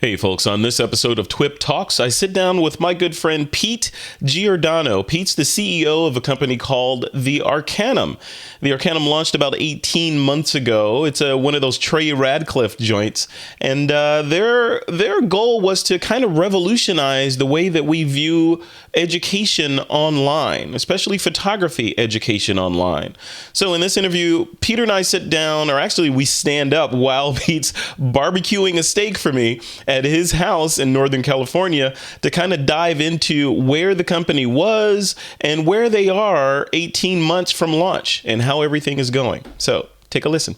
Hey folks, on this episode of TWiP Talks, I sit down with my good friend Pete Giordano. Pete's the CEO of a company called the Arcanum. The Arcanum launched about 18 months ago. It's one of those Trey Radcliffe joints, and their goal was to kind of revolutionize the way that we view education online, especially photography education online. So in this interview, Peter and I sit down, or actually we stand up while Pete's barbecuing a steak for me at his house in Northern California to kind of dive into where the company was and where they are 18 months from launch and how everything is going. So take a listen.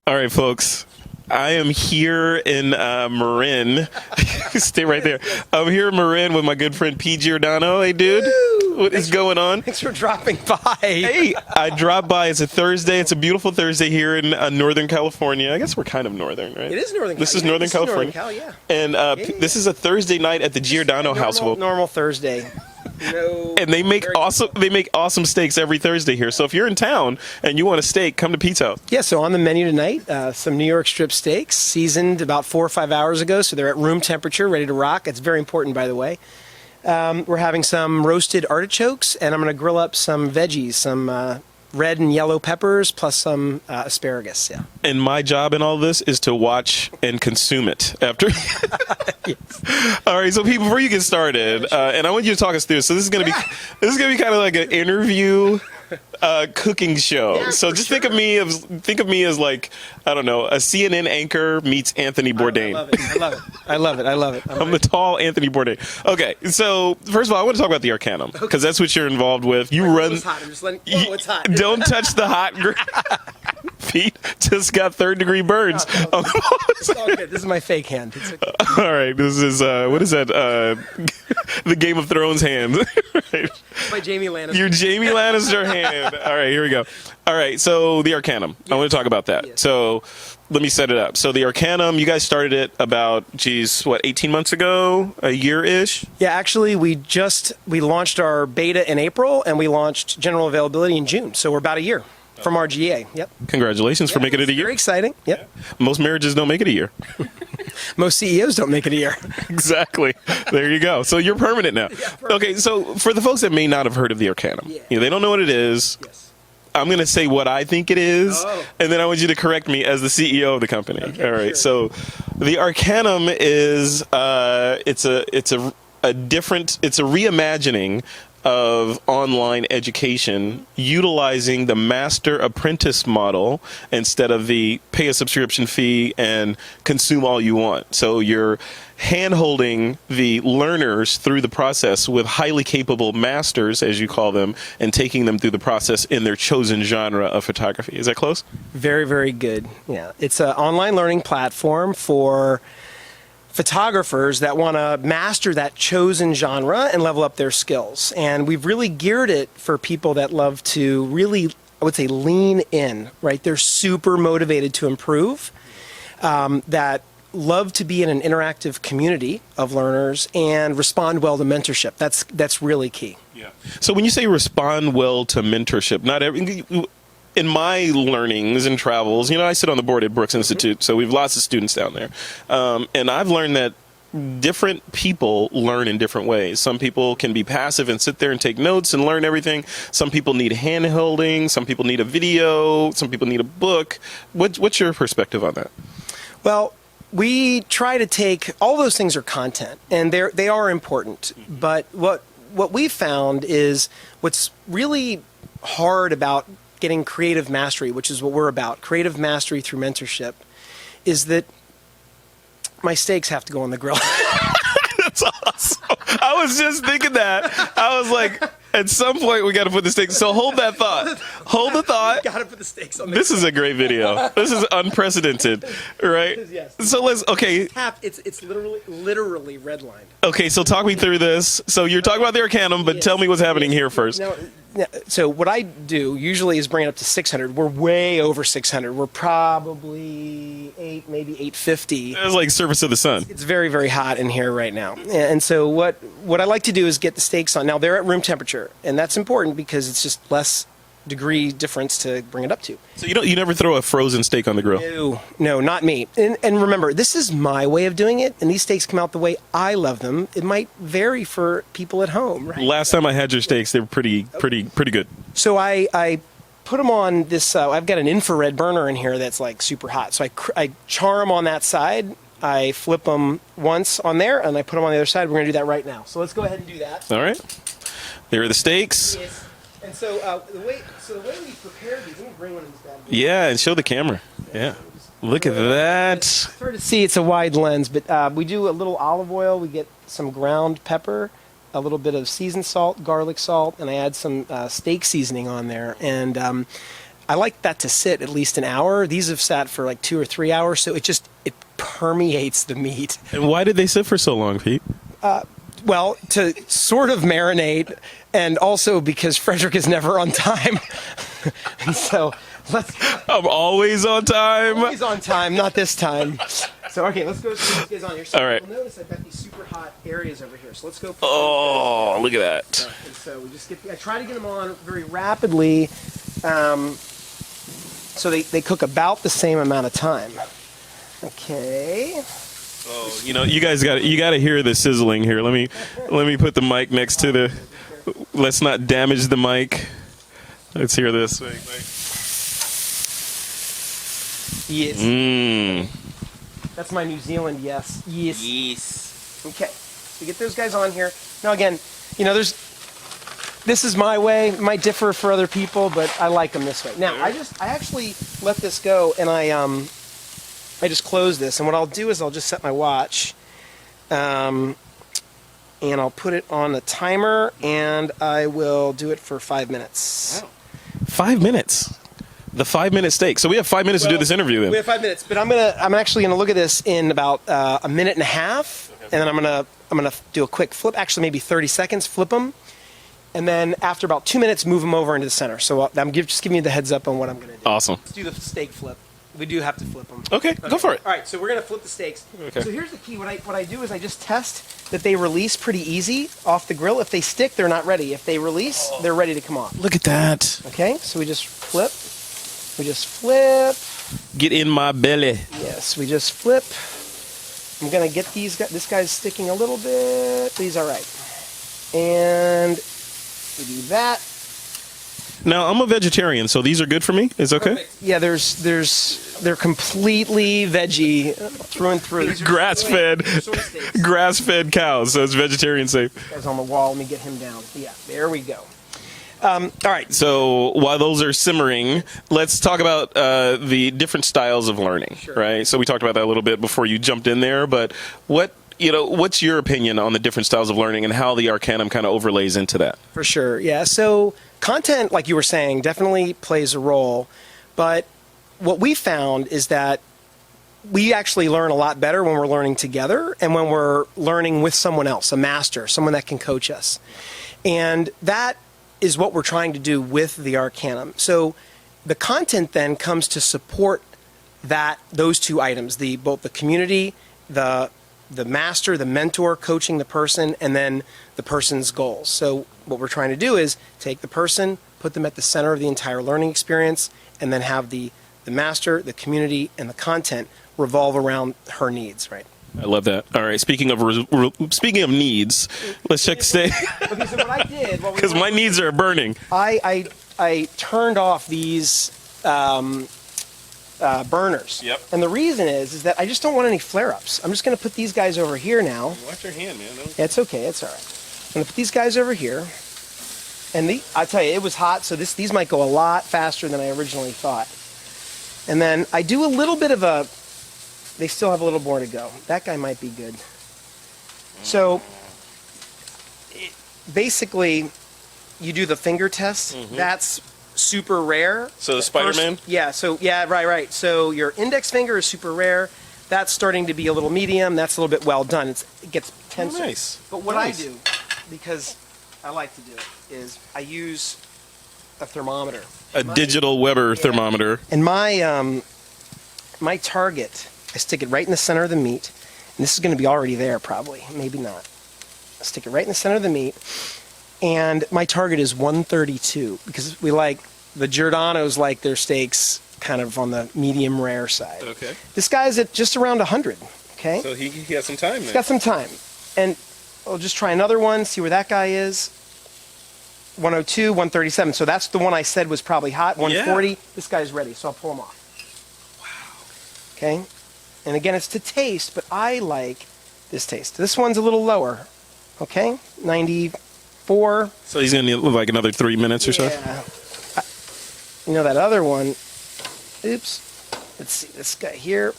All right, folks. I am here in Marin. Stay right there. I'm here in Marin with my good friend Pete Giordano. Hey, dude. Woo! What is going on? Thanks for dropping by. Hey, I dropped by. It's a Thursday. It's a beautiful Thursday here in Northern California. I guess we're kind of northern, right? It is Northern California. This is Northern California. Yeah. And this is a Thursday night at the Giordano household. Normal Thursday. And they make awesome steaks every Thursday here. So if you're in town and you want a steak, come to Pete's house. Yeah, so on the menu tonight, some New York strip steaks, seasoned about 4 or 5 hours ago, so they're at room temperature, ready to rock. It's very important, by the way. We're having some roasted artichokes, and I'm going to grill up some veggies, some red and yellow peppers, plus some asparagus. Yeah. And my job in all this is to watch and consume it after. Yes. All right, so Pete, before you get started, and I want you to talk us through. So this is going to be kind of like an interview cooking show. Yeah, so just think of me as like, I don't know, a CNN anchor meets Anthony Bourdain. I love it. I'm the tall Anthony Bourdain. Okay, so first of all, I want to talk about the Arcanum because that's what you're involved with. You run. It's hot. I'm just letting. Oh, it's hot. Don't touch the hot. Pete just got third-degree burns. It's all good. This is my fake hand. It's okay. All right, this is what is that? The Game of Thrones hand. Right. My Jamie Lannister. Your Jamie Lannister hand. All right, here we go. All right, so the Arcanum. Yeah. I want to talk about that. Yeah. So let me set it up. So the Arcanum, you guys started it about, 18 months ago, a year-ish? Yeah, actually, we launched our beta in April, and we launched general availability in June. So we're about a year from our GA. Yep. Congratulations for making it a year. Very exciting. Yep. Most marriages don't make it a year. Most CEOs don't make it a year. Exactly. There you go. So you're permanent now. Yeah, permanent. Okay, so for the folks that may not have heard of the Arcanum, they don't know what it is. Yes. I'm going to say what I think it is, and then I want you to correct me as the CEO of the company. Okay, all right. sure. So the Arcanum is it's a reimagining of online education utilizing the master apprentice model instead of the pay a subscription fee and consume all you want. So you're hand-holding the learners through the process with highly capable masters, as you call them, and taking them through the process in their chosen genre of photography. Is that close? Very, very good. Yeah. It's an online learning platform for photographers that want to master that chosen genre and level up their skills. And we've really geared it for people that love to really, I would say, lean in, right? They're super motivated to improve, that love to be in an interactive community of learners and respond well to mentorship. That's really key. Yeah. So when you say respond well to mentorship, not every... In my learnings and travels, I sit on the board at Brooks Institute, so we have lots of students down there. And I've learned that different people learn in different ways. Some people can be passive and sit there and take notes and learn everything. Some people need hand-holding. Some people need a video. Some people need a book. What's your perspective on that? Well, we try to take, all those things are content, and they are important. But what we've found is what's really hard about getting creative mastery, which is what we're about, creative mastery through mentorship, is that my steaks have to go on the grill. That's awesome. I was just thinking that. I was like, at some point we got to put the steaks. So hold that thought. Hold the thought. Got to put the steaks on the This is a great video. This is unprecedented, right? Yes. So okay. It's literally redlined. Okay, so talk me through this. So you're talking about the Arcanum, but tell me what's happening here first. Now, So what I do usually is bring it up to 600. We're way over 600. We're probably maybe 850. It's like surface of the sun. It's very, very hot in here right now. And so what I like to do is get the steaks on. Now, they're at room temperature, and that's important because it's just less degree difference to bring it up to. So you never throw a frozen steak on the grill? No, not me. And remember, this is my way of doing it, and these steaks come out the way I love them. It might vary for people at home, right? Last time I had your steaks, they were pretty good. So I put them on this, I've got an infrared burner in here that's like super hot. So I char them on that side. I flip them once on there, and I put them on the other side. We're going to do that right now. So let's go ahead and do that. All right. There are the steaks. Yes. And so the way we prepare these, let me bring one of these bad boys. Yeah, and show the camera. Yeah. Look at that. It's hard to see, it's a wide lens, but we do a little olive oil. We get some ground pepper, a little bit of seasoned salt, garlic salt, and I add some steak seasoning on there. And I like that to sit at least an hour. These have sat for like 2 or 3 hours, so it permeates the meat. And why did they sit for so long, Pete? Well, to sort of marinate, and also because Frederick is never on time. And so I'm always on time. Always on time, not this time. So, okay, let's go see these guys on here. So All right. You'll notice I've got these super hot areas over here. So let's go. Oh, look at that. And so we just I try to get them on very rapidly, so they cook about the same amount of time. Okay. Oh, you guys got to hear the sizzling here. Let me put the mic next to the. Let's not damage the mic. Let's hear this. Yes. Mmm. That's my New Zealand yes. Yes. Yes. Okay. So get those guys on here. Now again, this is my way. It might differ for other people, but I like them this way. Now I actually let this go, and I just close this, and what I'll do is I'll just set my watch, and I'll put it on a timer, and I will do it for 5 minutes. Wow. 5 minutes. The 5-minute steak. So we have 5 minutes to do this interview then. We have 5 minutes, but I'm actually gonna look at this in about a minute and a half, and then I'm gonna do a quick flip. Actually, maybe 30 seconds. Flip them, and then after about 2 minutes, move them over into the center. So I'm just giving you the heads up on what I'm gonna do. Awesome. Let's do the steak flip. We do have to flip them. Okay, go for it. All right, so we're gonna flip the steaks. Okay. So here's the key. What I do is I just test that they release pretty easy off the grill. If they stick, they're not ready. If they release, they're ready to come off. Look at that. Okay, so we just flip. We just flip. Get in my belly. Yes, we just flip. I'm gonna get these guys. This guy's sticking a little bit, but he's all right. And we do that. Now I'm a vegetarian, so these are good for me. Is okay? Perfect. Yeah, they're completely veggie through and through. Grass-fed cows, so it's vegetarian safe. Guys on the wall. Let me get him down. Yeah, there we go. All right. So while those are simmering, let's talk about the different styles of learning, Sure. right? So we talked about that a little bit before you jumped in there, but what's your opinion on the different styles of learning and how the Arcanum kind of overlays into that? For sure. Yeah. So content, like you were saying, definitely plays a role, but what we found is that we actually learn a lot better when we're learning together and when we're learning with someone else, a master, someone that can coach us. And that is what we're trying to do with the Arcanum. So the content then comes to support those two items, both the community, the master, the mentor coaching the person, and then the person's goals. So what we're trying to do is take the person, put them at the center of the entire learning experience, and then have the master, the community, and the content revolve around her needs, right? I love that. All right. Speaking of needs, let's check the steak. Okay, so what I did, because my needs are burning. I turned off these burners. Yep. And the reason is that I just don't want any flare-ups. I'm just going to put these guys over here now. Watch your hand, man. It's okay. It's all right. I'm going to put these guys over here. And I tell you, it was hot, so these might go a lot faster than I originally thought. And then I do a little bit of they still have a little more to go. That guy might be good. So basically, you do the finger test. Mm-hmm. That's super rare. So the Spider-Man? Right. So your index finger is super rare. That's starting to be a little medium. That's a little bit well done. It gets tenser. Nice. But what I do, because I like to do it, is I use a thermometer. A digital Weber thermometer. And my target, I stick it right in the center of the meat. And this is going to be already there, probably. Maybe not. I stick it right in the center of the meat. And my target is 132 because we like the Giordano's like their steaks kind of on the medium rare side. Okay. This guy's at just around 100. Okay. So he has some time He's there. got some time. And I'll just try another one, see where that guy is. 102, 137. So that's the one I said was probably hot. 140. Yeah. This guy's ready, so I'll pull him off. Wow. Okay. And again, it's to taste, but I like this taste. This one's a little lower. Okay. 94. So he's going to need like another 3 minutes or so? Yeah. You know that other one. Oops. Let's see. This guy here.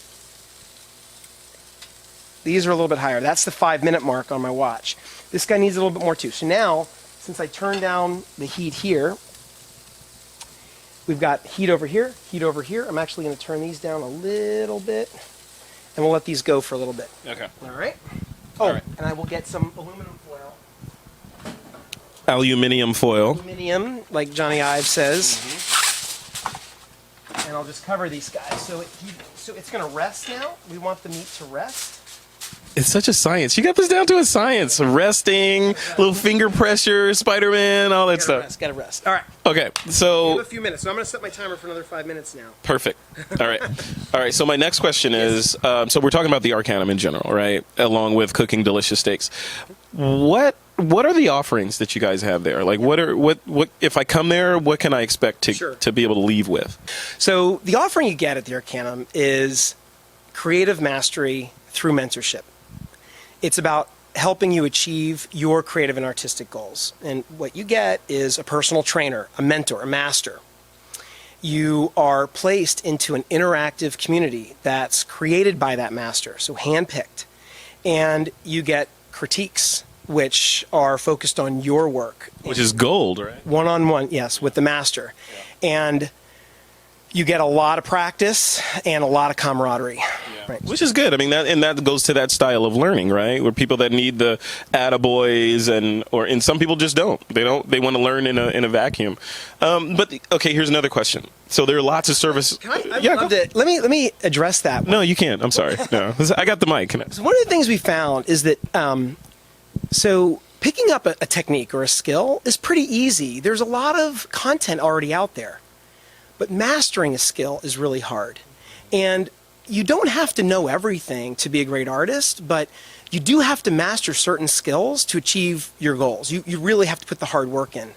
These are a little bit higher. That's the 5-minute mark on my watch. This guy needs a little bit more too. So now, since I turned down the heat here, we've got heat over here, heat over here. I'm actually going to turn these down a little bit, and we'll let these go for a little bit. Okay. All right? Oh, all right. And I will get some aluminum foil. Aluminium foil. Aluminium, like Johnny Ive says. Mm-hmm. And I'll just cover these guys. So it's going to rest now. We want the meat to rest. It's such a science. You got this down to a science. Resting, little finger pressure, Spider-Man, all that stuff. Gotta rest. All right. Okay, so... We have a few minutes, so I'm going to set my timer for another 5 minutes now. Perfect. All right. All right, so my next question is, so we're talking about the Arcanum in general, right? Along with cooking delicious steaks. What are the offerings that you guys have there? Like, what if I come there, what can I expect to be able to leave with? So the offering you get at the Arcanum is creative mastery through mentorship. It's about helping you achieve your creative and artistic goals. And what you get is a personal trainer, a mentor, a master. You are placed into an interactive community that's created by that master, so handpicked. And you get critiques, which are focused on your work. Which is gold, right? One-on-one, yes, with the master. Yeah. And you get a lot of practice and a lot of camaraderie. Yeah. Right. Which is good. I mean, that goes to that style of learning, right? Where people that need the attaboys and some people just don't. They want to learn in a vacuum. Okay, here's another question. So there are lots of service. Can I? Let me address that one. No, you can't. I'm sorry. No, I got the mic. So one of the things we found is that so picking up a technique or a skill is pretty easy. There's a lot of content already out there. But mastering a skill is really hard. And you don't have to know everything to be a great artist, but you do have to master certain skills to achieve your goals. You really have to put the hard work in.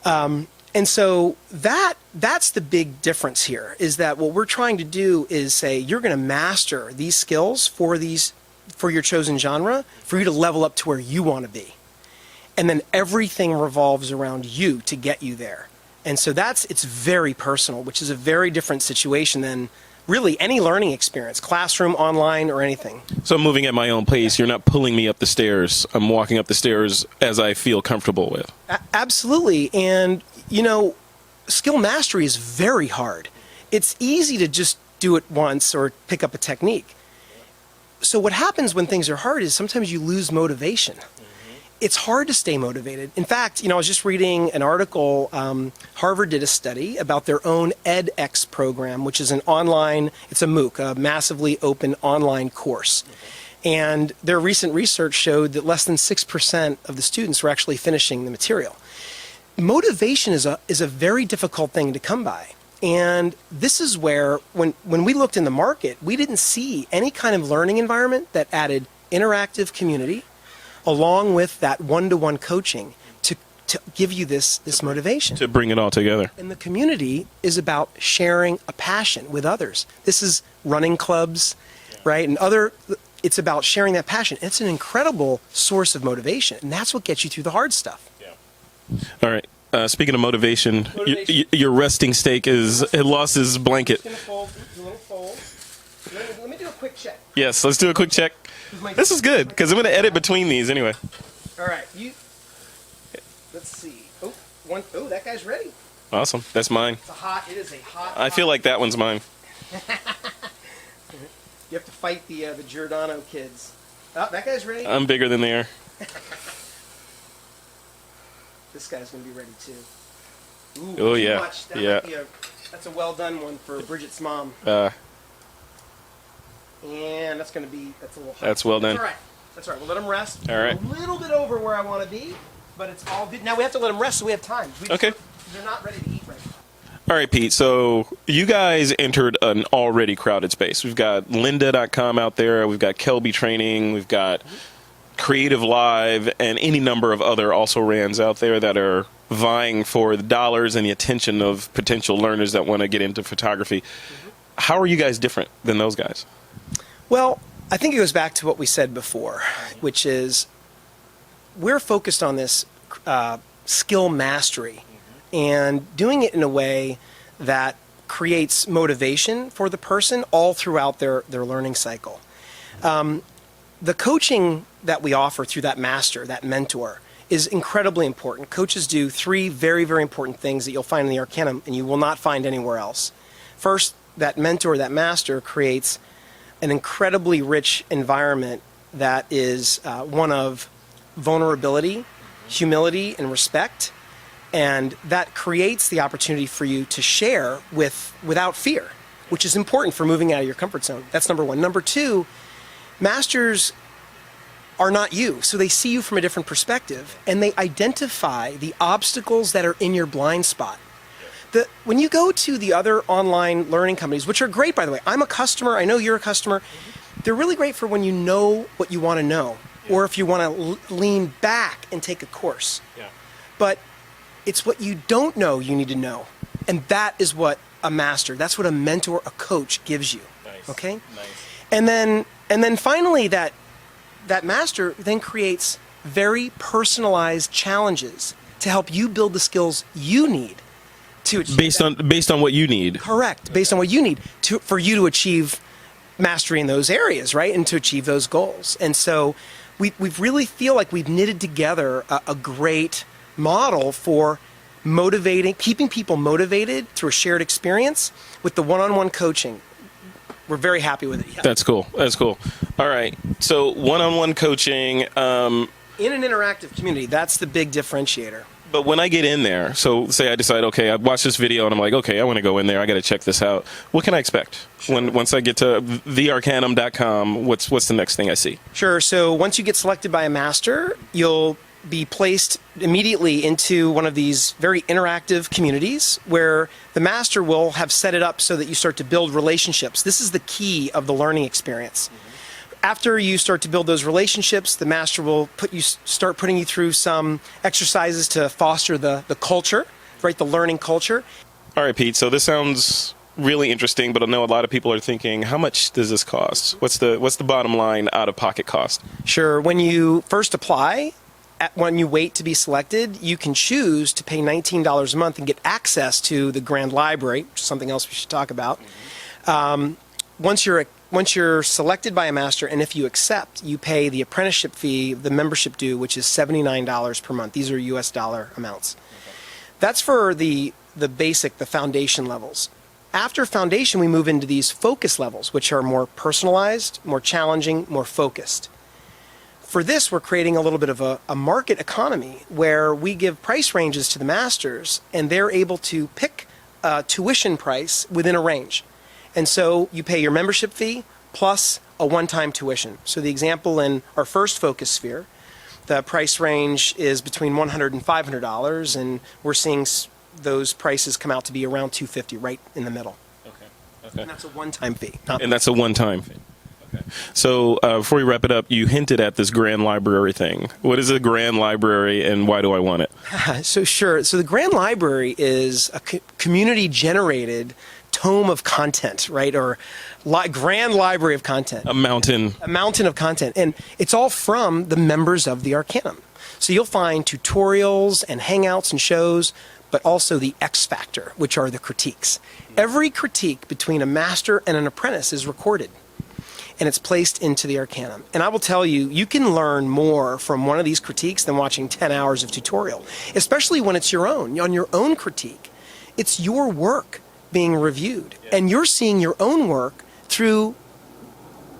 And so that's the big difference here, is that what we're trying to do is say you're going to master these skills for your chosen genre, for you to level up to where you want to be. And then everything revolves around you to get you there. And so it's very personal, which is a very different situation than really any learning experience, classroom, online, or anything. So I'm moving at my own pace. You're not pulling me up the stairs. I'm walking up the stairs as I feel comfortable with. Absolutely. And, skill mastery is very hard. It's easy to just do it once or pick up a technique. So what happens when things are hard is sometimes you lose motivation. It's hard to stay motivated. In fact, I was just reading an article. Harvard did a study about their own edX program, which is it's a MOOC, a massively open online course. And their recent research showed that less than 6% of the students were actually finishing the material. Motivation is a very difficult thing to come by. And this is where, when we looked in the market, we didn't see any kind of learning environment that added interactive community, along with that one-to-one coaching to give you this motivation. To bring it all together. And the community is about sharing a passion with others. This is running clubs, right? And it's about sharing that passion. It's an incredible source of motivation, and that's what gets you through the hard stuff. Yeah. All right. Speaking of motivation. Your resting steak it lost his blanket. I'm just going to do a little fold. Let me do a quick check. Yes, let's do a quick check. This is good, because I'm going to edit between these anyway. All right. Let's see. Oh, that guy's ready. Awesome. That's mine. It is a hot. I feel like that one's mine. You have to fight the Giordano kids. Oh, that guy's ready. I'm bigger than they are. This guy's going to be ready too. Ooh, Oh, too yeah. much. That Yeah. might be that's a well done one for Bridget's mom. And that's a little hot. That's well done. That's all right. That's all right. We'll let them rest. All right. A little bit over where I want to be, but it's all good. Now we have to let them rest so we have time. Okay. They're not ready to eat right now. All right, Pete. So you guys entered an already crowded space. We've got lynda.com out there. We've got Kelby Training. We've got Creative Live and any number of other also-rans out there that are vying for the dollars and the attention of potential learners that want to get into photography. How are you guys different than those guys? Well, I think it goes back to what we said before, which is we're focused on this skill mastery and doing it in a way that creates motivation for the person all throughout their learning cycle. The coaching that we offer through that master, that mentor, is incredibly important. Coaches do three very, very important things that you'll find in the Arcanum and you will not find anywhere else. First, that mentor, that master, creates an incredibly rich environment that is one of vulnerability, humility, and respect. And that creates the opportunity for you to share without fear, which is important for moving out of your comfort zone. That's number one. Number two, masters are not you, so they see you from a different perspective, and they identify the obstacles that are in your blind spot. When you go to the other online learning companies, which are great, by the way, I'm a customer, I know you're a customer, they're really great for when you know what you want to know, or if you want to lean back and take a course. Yeah. But it's what you don't know you need to know, and that is what a master, that's what a mentor, a coach gives you. Nice. Okay? Nice. And then finally, that master then creates very personalized challenges to help you build the skills you need to achieve Based on what you need. Correct. Based on what you need for you to achieve mastery in those areas, right? And to achieve those goals. And so we really feel like we've knitted together a great model for motivating, keeping people motivated through a shared experience with the one-on-one coaching. We're very happy with it. Yeah. That's cool. That's cool. All right. So one-on-one coaching. In an interactive community, that's the big differentiator. But when I get in there, so say I decide, okay, I watch this video and I'm like, okay, I want to go in there. I got to check this out. What can I expect? Once I get to thearcanum.com, what's the next thing I see? Sure. So once you get selected by a master, you'll be placed immediately into one of these very interactive communities where the master will have set it up so that you start to build relationships. This is the key of the learning experience. After you start to build those relationships, the master will start putting you through some exercises to foster the culture, right? The learning culture. All right, Pete. So this sounds really interesting, but I know a lot of people are thinking, how much does this cost? What's the bottom line out-of-pocket cost? Sure. When you first apply, when you wait to be selected, you can choose to pay $19 a month and get access to the Grand Library, which is something else we should talk about. Once you're selected by a master, and if you accept, you pay the apprenticeship fee, the membership due, which is $79 per month. These are US dollar amounts. Okay. That's for the basic, the foundation levels. After foundation, we move into these focus levels, which are more personalized, more challenging, more focused. For this, we're creating a little bit of a market economy where we give price ranges to the masters, and they're able to pick a tuition price within a range. And so you pay your membership fee plus a one-time tuition. So the example in our first focus sphere, the price range is between $100 and $500, and we're seeing those prices come out to be around $250, right in the middle. Okay. And that's a one-time fee. And that's a one-time fee. Okay. So before we wrap it up, you hinted at this Grand Library thing. What is a Grand Library, and why do I want it? So sure. So the Grand Library is a community-generated tome of content, right? Or grand library of content. A mountain of content. And it's all from the members of the Arcanum. So you'll find tutorials and hangouts and shows, but also the X factor, which are the critiques. Every critique between a master and an apprentice is recorded, and it's placed into the Arcanum. And I will tell you, you can learn more from one of these critiques than watching 10 hours of tutorial, especially when it's your own, on your own critique. It's your work being reviewed, and you're seeing your own work through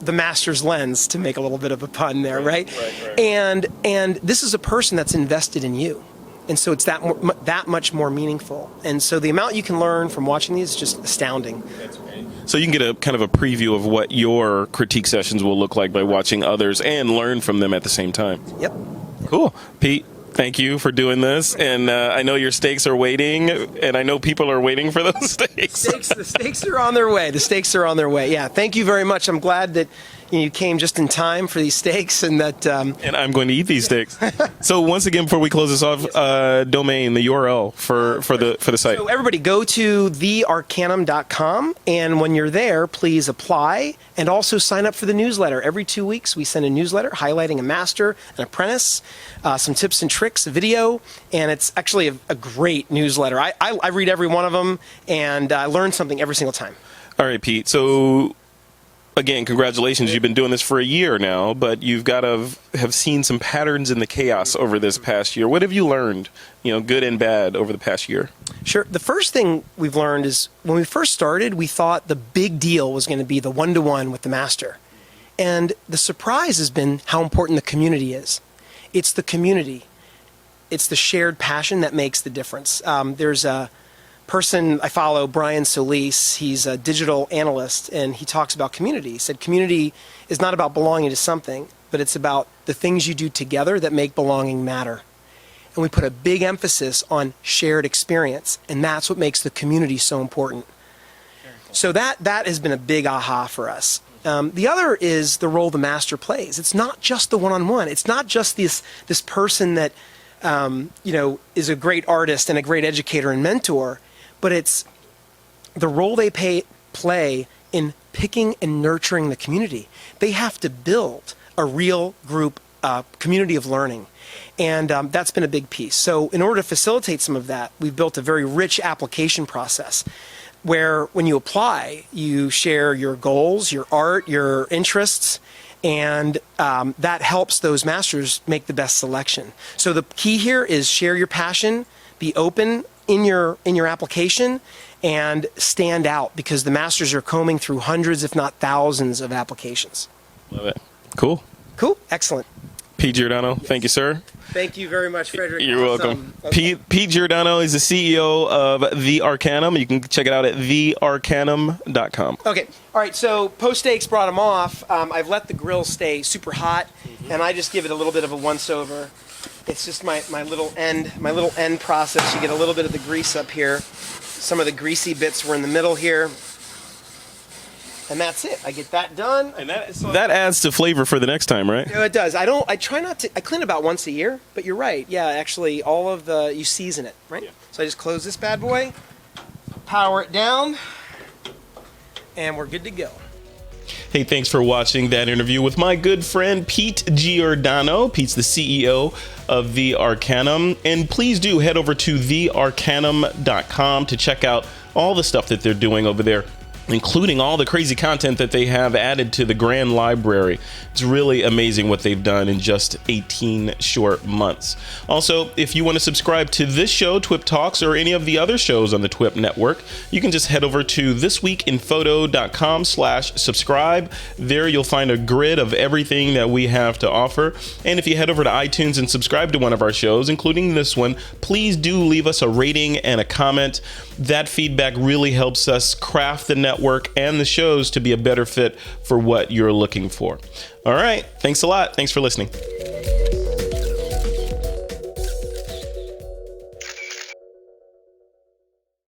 the master's lens, to make a little bit of a pun there, right? Right. And this is a person that's invested in you. And so it's that much more meaningful. And so the amount you can learn from watching these is just astounding. So you can get a kind of a preview of what your critique sessions will look like by watching others and learn from them at the same time. Yep. Cool. Pete, thank you for doing this. And I know your steaks are waiting, and I know people are waiting for those steaks. The steaks are on their way. The steaks are on their way. Yeah, thank you very much. I'm glad that you came just in time for these steaks, and that. And I'm going to eat these steaks. So once again, before we close this off, domain, the URL for the site. So everybody, go to thearcanum.com, and when you're there, please apply and also sign up for the newsletter. Every 2 weeks, we send a newsletter highlighting a master, an apprentice, some tips and tricks, a video, and it's actually a great newsletter. I read every one of them, and I learn something every single time. All right, Pete. So again, congratulations. You've been doing this for a year now, but you've got to have seen some patterns in the chaos over this past year. What have you learned, good and bad, over the past year? Sure. The first thing we've learned is when we first started, we thought the big deal was going to be the one-to-one with the master. And the surprise has been how important the community is. It's the community. It's the shared passion that makes the difference. There's a person I follow, Brian Solis. He's a digital analyst, and he talks about community. He said community is not about belonging to something, but it's about the things you do together that make belonging matter. And we put a big emphasis on shared experience, and that's what makes the community so important. So that has been a big aha for us. The other is the role the master plays. It's not just the one-on-one. It's not just this person that is a great artist and a great educator and mentor, but it's the role they play in picking and nurturing the community. They have to build a real group community of learning. And that's been a big piece. So in order to facilitate some of that, we've built a very rich application process where when you apply, you share your goals, your art, your interests, and that helps those masters make the best selection. So the key here is share your passion, be open in your application, and stand out, because the masters are combing through hundreds, if not thousands, of applications. Love it. Cool. Excellent. Pete Giordano, Thank you, sir. Thank you very much, Frederick. You're welcome. Okay. Pete Giordano is the CEO of The Arcanum. You can check it out at thearcanum.com. Okay. All right. So post-steaks brought them off. I've let the grill stay super hot, and I just give it a little bit of a once-over. It's just my little end process. You get a little bit of the grease up here. Some of the greasy bits were in the middle here. And that's it. I get that done. And that adds to flavor for the next time, right? No, it does. I try not to. I clean about once a year, but you're right. Yeah, actually, you season it, right? Yeah. So I just close this bad boy, power it down, and we're good to go. Hey, thanks for watching that interview with my good friend Pete Giordano. Pete's the CEO of The Arcanum. And please do head over to thearcanum.com to check out all the stuff that they're doing over there, including all the crazy content that they have added to the Grand Library. It's really amazing what they've done in just 18 short months. Also, if you want to subscribe to this show, TWiP Talks, or any of the other shows on the TWiP network, you can just head over to thisweekinphoto.com/subscribe. There you'll find a grid of everything that we have to offer. And if you head over to iTunes and subscribe to one of our shows, including this one, please do leave us a rating and a comment. That feedback really helps us craft the network and the shows to be a better fit for what you're looking for. All right. Thanks a lot. Thanks for listening.